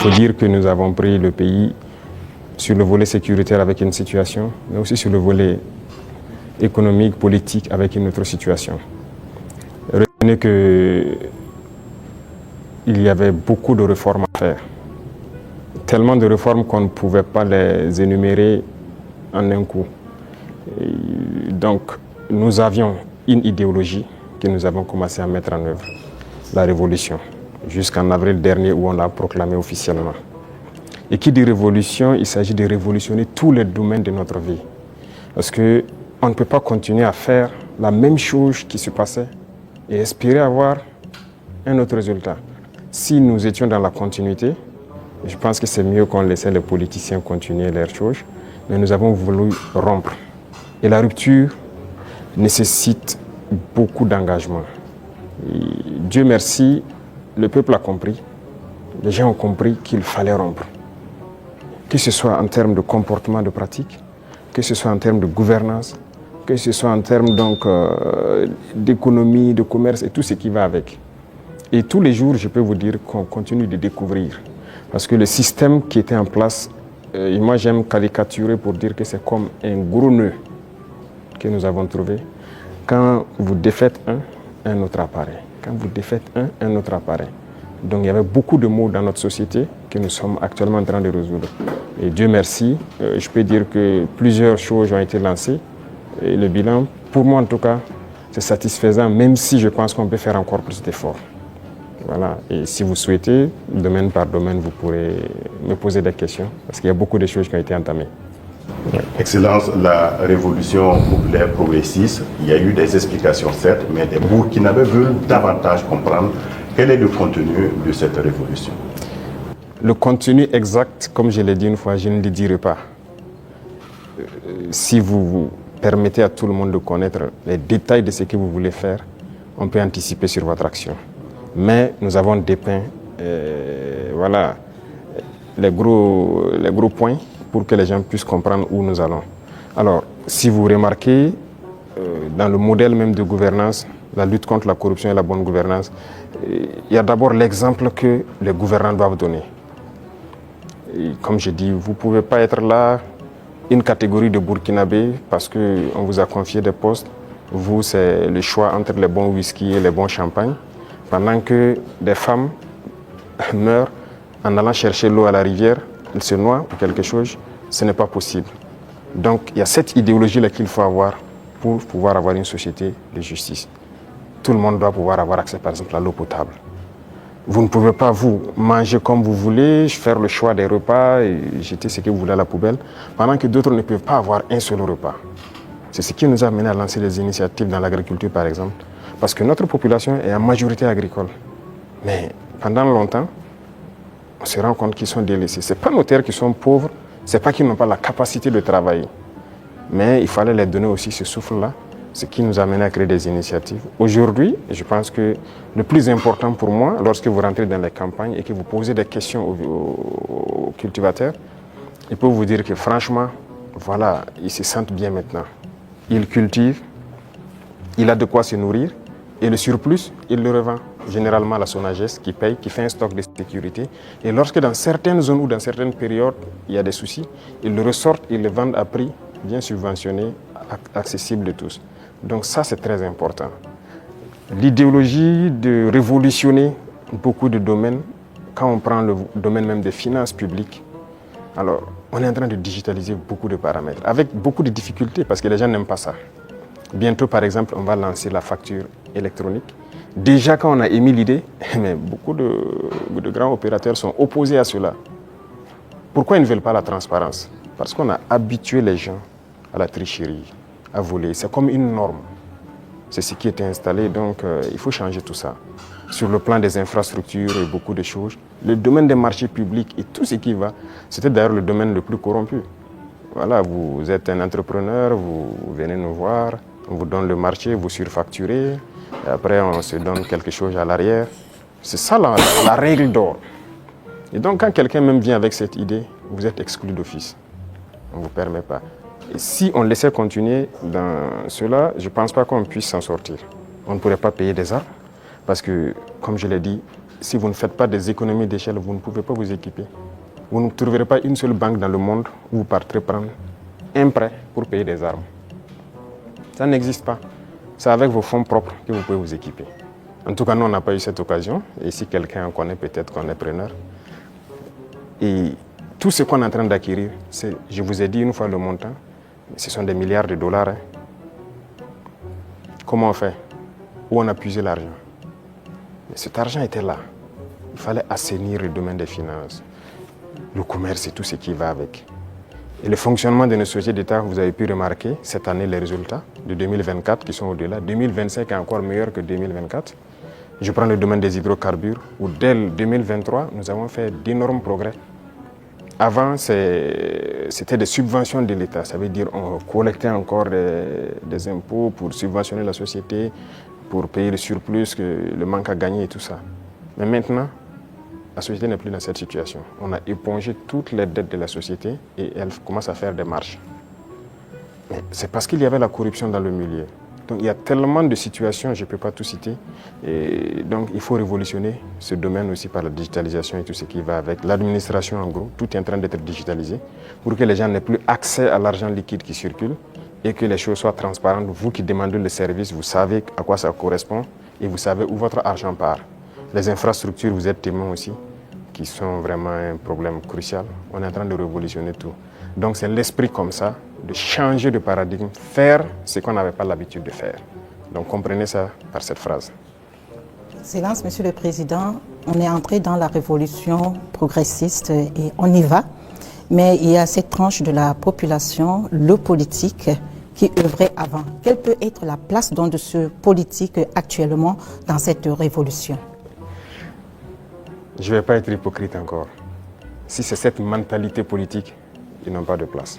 faut dire que nous avons pris le pays sur le volet sécuritaire avec une situation, mais aussi sur le volet économique, politique avec une autre situation. Retenez qu'il y avait beaucoup de réformes à faire. Tellement de réformes qu'on ne pouvait pas les énumérer en un coup. Et donc, nous avions une idéologie que nous avons commencé à mettre en œuvre, la révolution, jusqu'en avril dernier où on l'a proclamée officiellement. Et qui dit révolution, il s'agit de révolutionner tous les domaines de notre vie. Parce qu'on ne peut pas continuer à faire la même chose qui se passait et espérer avoir un autre résultat. Si nous étions dans la continuité, je pense que c'est mieux qu'on laissait les politiciens continuer leurs choses, mais nous avons voulu rompre. Et la rupture nécessite beaucoup d'engagement. Dieu merci, le peuple a compris, les gens ont compris qu'il fallait rompre. Que ce soit en termes de comportement, de pratique, que ce soit en termes de gouvernance, que ce soit en termes d'économie, de commerce et tout ce qui va avec. Et tous les jours, je peux vous dire qu'on continue de découvrir. Parce que le système qui était en place, et moi j'aime caricaturer pour dire que c'est comme un gros nœud que nous avons trouvé. Quand vous défaites un autre apparaît. Quand vous défaites un autre apparaît. Donc il y avait beaucoup de maux dans notre société que nous sommes actuellement en train de résoudre. Et Dieu merci, je peux dire que plusieurs choses ont été lancées. Et le bilan, pour moi en tout cas, c'est satisfaisant, même si je pense qu'on peut faire encore plus d'efforts. Voilà. Et si vous souhaitez, domaine par domaine, vous pourrez me poser des questions, parce qu'il y a beaucoup de choses qui ont été entamées. Excellence, la révolution populaire progressiste, il y a eu des explications certes, mais des Burkinabés veulent davantage comprendre quel est le contenu de cette révolution. Le contenu exact, comme je l'ai dit une fois, je ne le dirai pas. Si vous permettez à tout le monde de connaître les détails de ce que vous voulez faire, on peut anticiper sur votre action. Mais nous avons dépeint voilà, les gros points pour que les gens puissent comprendre où nous allons. Alors, si vous remarquez, dans le modèle même de gouvernance, la lutte contre la corruption et la bonne gouvernance, il y a d'abord l'exemple que les gouvernants doivent donner. Et comme je dis, vous ne pouvez pas être là, une catégorie de Burkinabés, parce qu'on vous a confié des postes. Vous, c'est le choix entre les bons whisky et les bons champagnes. Pendant que des femmes meurent en allant chercher l'eau à la rivière, elles se noient ou quelque chose, ce n'est pas possible. Donc il y a cette idéologie-là qu'il faut avoir pour pouvoir avoir une société de justice. Tout le monde doit pouvoir avoir accès, par exemple, à l'eau potable. Vous ne pouvez pas, vous, manger comme vous voulez, faire le choix des repas et jeter ce que vous voulez à la poubelle, pendant que d'autres ne peuvent pas avoir un seul repas. C'est ce qui nous a amené à lancer des initiatives dans l'agriculture, par exemple. Parce que notre population est en majorité agricole. Mais pendant longtemps, on se rend compte qu'ils sont délaissés. Ce n'est pas nos terres qui sont pauvres, ce n'est pas qu'ils n'ont pas la capacité de travailler. Mais il fallait leur donner aussi ce souffle-là, ce qui nous a amené à créer des initiatives. Aujourd'hui, je pense que le plus important pour moi, lorsque vous rentrez dans les campagnes et que vous posez des questions aux cultivateurs, ils peuvent vous dire que franchement, voilà, ils se sentent bien maintenant. Ils cultivent, il a de quoi se nourrir, et le surplus, il le revend généralement à la Sonagès qui paye, qui fait un stock de sécurité. Et lorsque dans certaines zones ou dans certaines périodes, il y a des soucis, ils le ressortent, ils le vendent à prix bien subventionné, accessible de tous. Donc ça, c'est très important. L'idéologie de révolutionner beaucoup de domaines, quand on prend le domaine même des finances publiques, alors on est en train de digitaliser beaucoup de paramètres, avec beaucoup de difficultés parce que les gens n'aiment pas ça. Bientôt, par exemple, on va lancer la facture électronique. Déjà, quand on a émis l'idée, mais beaucoup de grands opérateurs sont opposés à cela. Pourquoi ils ne veulent pas la transparence? Parce qu'on a habitué les gens à la tricherie, à voler. C'est comme une norme. C'est ce qui était installé, donc il faut changer tout ça. Sur le plan des infrastructures et beaucoup de choses, le domaine des marchés publics et tout ce qui va, c'était d'ailleurs le domaine le plus corrompu. Voilà, vous êtes un entrepreneur, vous venez nous voir, on vous donne le marché, vous surfacturez, et après on se donne quelque chose à l'arrière. C'est ça la règle d'or. Et donc quand quelqu'un même vient avec cette idée, vous êtes exclu d'office. On ne vous permet pas. Et si on laissait continuer dans cela, je ne pense pas qu'on puisse s'en sortir. On ne pourrait pas payer des armes, parce que, comme je l'ai dit, si vous ne faites pas des économies d'échelle, vous ne pouvez pas vous équiper. Vous ne trouverez pas une seule banque dans le monde où vous partirez prendre un prêt pour payer des armes. Ça n'existe pas. C'est avec vos fonds propres que vous pouvez vous équiper. En tout cas, nous, on n'a pas eu cette occasion. Et si quelqu'un en connaît, peut-être qu'on est preneur. Et tout ce qu'on est en train d'acquérir, je vous ai dit une fois le montant, ce sont des milliards de dollars. Hein. Comment on fait? Où on a puisé l'argent? Mais cet argent était là. Il fallait assainir le domaine des finances, le commerce et tout ce qui va avec. Et le fonctionnement de nos sociétés d'État, vous avez pu remarquer cette année les résultats de 2024 qui sont au-delà. 2025 est encore meilleur que 2024. Je prends le domaine des hydrocarbures où dès 2023, nous avons fait d'énormes progrès. Avant, c'était des subventions de l'État. Ça veut dire qu'on collectait encore des impôts pour subventionner la société, pour payer le surplus, le manque à gagner et tout ça. Mais maintenant, la société n'est plus dans cette situation. On a épongé toutes les dettes de la société et elle commence à faire des marches. Mais c'est parce qu'il y avait la corruption dans le milieu. Donc il y a tellement de situations, je ne peux pas tout citer. Et donc il faut révolutionner ce domaine aussi par la digitalisation et tout ce qui va avec. L'administration en gros, tout est en train d'être digitalisé pour que les gens n'aient plus accès à l'argent liquide qui circule et que les choses soient transparentes. Vous qui demandez le service, vous savez à quoi ça correspond et vous savez où votre argent part. Les infrastructures, vous êtes témoins aussi, qui sont vraiment un problème crucial. On est en train de révolutionner tout. Donc c'est l'esprit comme ça, de changer de paradigme, faire ce qu'on n'avait pas l'habitude de faire. Donc comprenez ça par cette phrase. Excellence, Monsieur le Président, on est entré dans la révolution progressiste et on y va. Mais il y a cette tranche de la population, le politique, qui œuvrait avant. Quelle peut être la place donc de ce politique actuellement dans cette révolution? Je ne vais pas être hypocrite encore. Si c'est cette mentalité politique, ils n'ont pas de place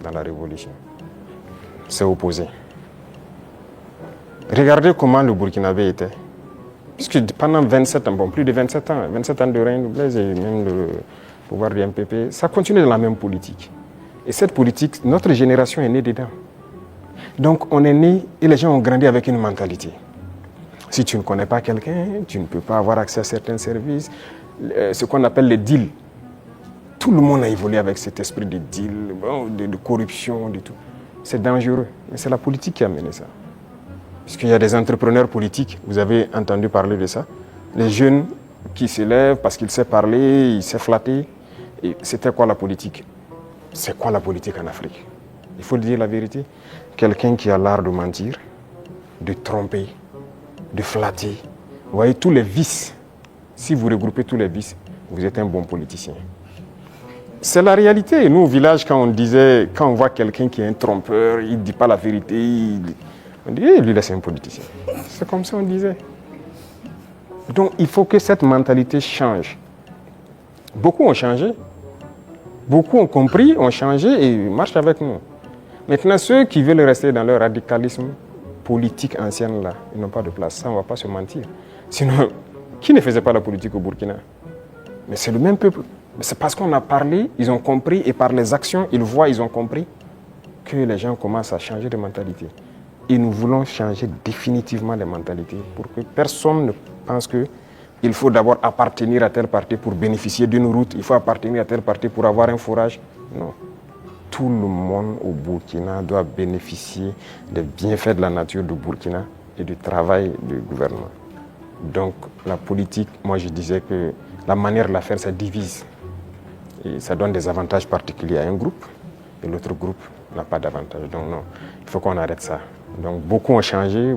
dans la révolution. C'est opposé. Regardez comment le Burkinabé était. Puisque pendant 27 ans, bon, plus de 27 ans de règne de Blaise et même le pouvoir du MPP, ça continue dans la même politique. Et cette politique, notre génération est née dedans. Donc on est né et les gens ont grandi avec une mentalité. Si tu ne connais pas quelqu'un, tu ne peux pas avoir accès à certains services. Ce qu'on appelle les deals. Tout le monde a évolué avec cet esprit de deal, de corruption, de tout. C'est dangereux, mais c'est la politique qui a mené ça. Parce qu'il y a des entrepreneurs politiques, vous avez entendu parler de ça. Les jeunes qui se lèvent parce qu'ils savent parler, ils savent flatter. Et c'était quoi la politique? C'est quoi la politique en Afrique? Il faut dire la vérité. Quelqu'un qui a l'art de mentir, de tromper, de flatter. Vous voyez tous les vices. Si vous regroupez tous les vices, vous êtes un bon politicien. C'est la réalité. Nous, au village, quand on voit quelqu'un qui est un trompeur, il ne dit pas la vérité, on dit, lui, là, c'est un politicien. C'est comme ça on disait. Donc, il faut que cette mentalité change. Beaucoup ont changé. Beaucoup ont compris, ont changé et marchent avec nous. Maintenant, ceux qui veulent rester dans leur radicalisme politique ancienne, là, ils n'ont pas de place. Ça, on ne va pas se mentir. Sinon, qui ne faisait pas la politique au Burkina? Mais c'est le même peuple. C'est parce qu'on a parlé, ils ont compris, et par les actions, ils voient, ils ont compris, que les gens commencent à changer de mentalité. Et nous voulons changer définitivement les mentalités pour que personne ne pense qu'il faut d'abord appartenir à tel parti pour bénéficier d'une route, il faut appartenir à tel parti pour avoir un fourrage. Non. Tout le monde au Burkina doit bénéficier des bienfaits de la nature du Burkina et du travail du gouvernement. Donc la politique, moi je disais que la manière de la faire, ça divise. Et ça donne des avantages particuliers à un groupe et l'autre groupe n'a pas d'avantage. Donc non, il faut qu'on arrête ça. Donc beaucoup ont changé,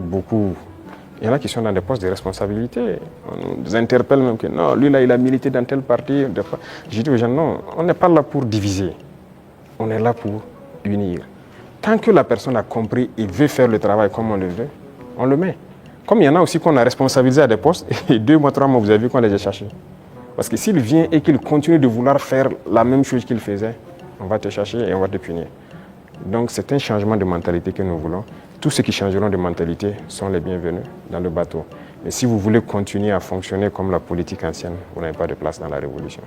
il y en a qui sont dans des postes de responsabilité. On nous interpelle même que non, lui là il a milité dans tel parti. Je dis aux gens non, on n'est pas là pour diviser, on est là pour unir. Tant que la personne a compris et veut faire le travail comme on le veut, on le met. Comme il y en a aussi qu'on a responsabilisé à des postes, et 2 mois, 3 mois, vous avez vu qu'on les a cherchés. Parce que s'il vient et qu'il continue de vouloir faire la même chose qu'il faisait, on va te chercher et on va te punir. Donc c'est un changement de mentalité que nous voulons. Tous ceux qui changeront de mentalité sont les bienvenus dans le bateau. Mais si vous voulez continuer à fonctionner comme la politique ancienne, vous n'avez pas de place dans la révolution.